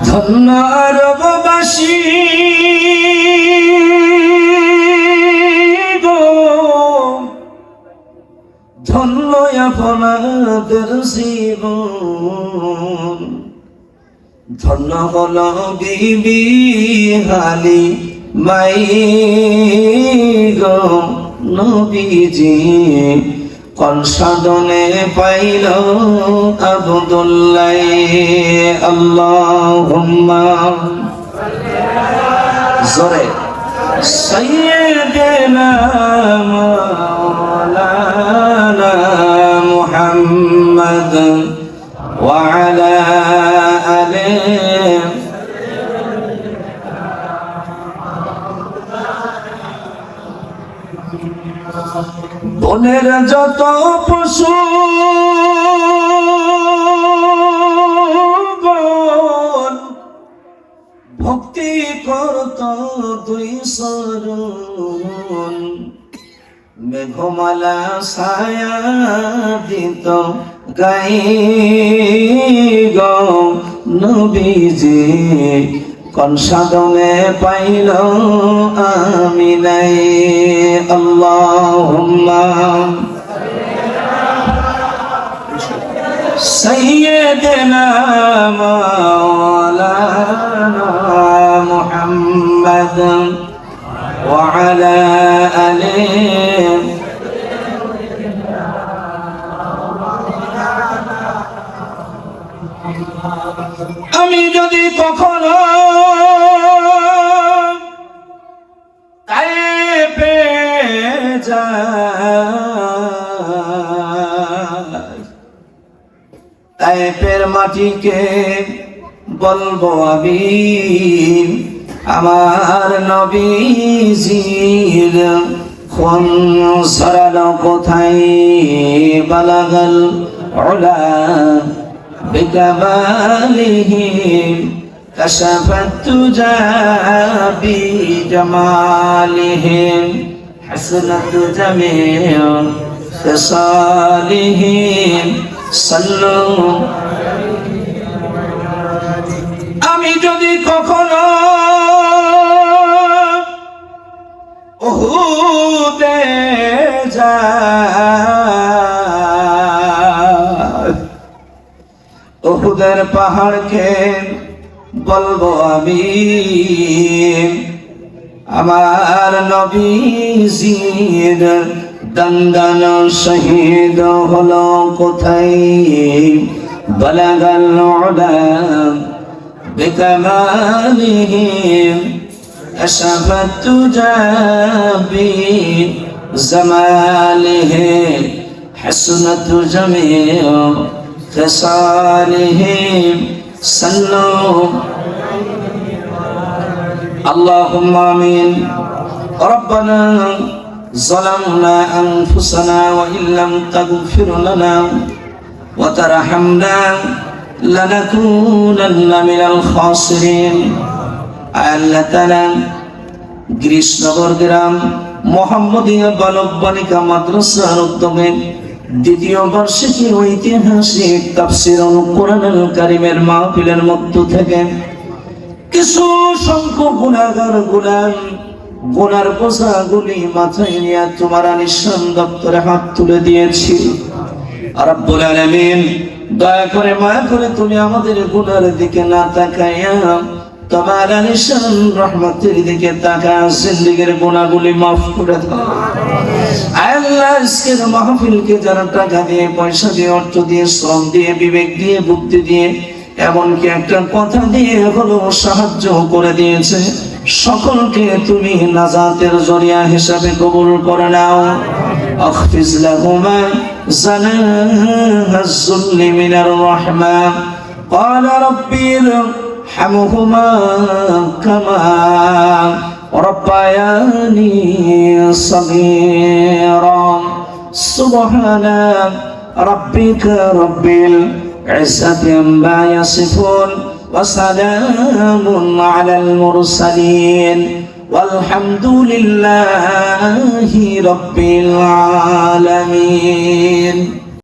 ধন্য আরববাসী গো, ধন্য আপনাদের জীবন, ধন্য হল বিবি হালিমাই গো, নবীজি কোন সাধনে পাইল আব্দুল্লাহ। আল্লাহুম্মা জোরে সাইয়্যিদিনা মাওলানা মুহাম্মদ ওয়া আলা আলিহি। বনের যত পশু ভক্তি করত দুই শরণ, মেঘমালা ছায়া দিত গাই গো, নবীজি কোন সাধনে পাইল আমিনাই। আল্লাহুম্মা সাইয়্যিদিনা মাওলানা মুহাম্মদ ওয়া আলা আলিহি। আমি যদি কখনো তায়েফে যাই, তায়েফের মাটিকে বলবো আমি আমার নবীজির খুন সরানো কোথায়। বালাগাল উলা بكماله كشف الدجى بجماله حسنت جميع خصاله صلوا। আমি যদি কখনো উহুদে যাই, উহুদের পাহাড়কে বলবো আমি আমার নবীজির দন্দন শহীদ হলো কোথায়। বালাগাল উলা বিকামালিহি কাশাফাত তুজা বিজামালিহি হাসনাত জামিউ خصالهم صلوا। اللهم آمين. ربنا ظلمنا أنفسنا وإن لم تغفر لنا وترحمنا لنكونن من الخاسرين। আল্লাহ তাআলা গ্রীষ্মনগর গ্রাম মোহাম্মদিয়া বালক বালিকা মাদ্রাসার উদ্যোগে দ্বিতীয় বার্ষিকী ঐতিহাসিক তাফসীরুল কোরআনুল কারীমের মাহফিলের মধ্য থেকে কিছু সংখ্যক গুনাহগার গুনার বোঝাগুলি মাথায় নিয়ে তোমার আলিশান দপ্তরে হাত তুলে দিয়েছি। রব্বুল আলামিন দয়া করে মায়া করে তুমি আমাদের গুনার দিকে না তাকাইয়া তোমার আলিশান রহমতের দিকে তাকায় জিন্দেগীর গুনাহগুলি মাফ করে দাও। আল্লাহ আজকের মাহফিলকে যারা টাকা দিয়ে, পয়সা দিয়ে, অর্থ দিয়ে, শ্রম দিয়ে, বিবেক দিয়ে, বুদ্ধি দিয়ে, এমনকি একটা কথা দিয়ে হলো সাহায্য করে দিয়েছে, সকলকে তুমি নাজাতের জরিয়া হিসাবে কবুল করে নাও। আখফিজ লাহুমা জানাহাজ যুল্লি মিনার রাহমা ক্বালা রাব্বির হামহুমা কামা ربياني صغيرا سبحان ربك رب العزة عما يصفون وسلام على المرسلين والحمد لله رب العالمين।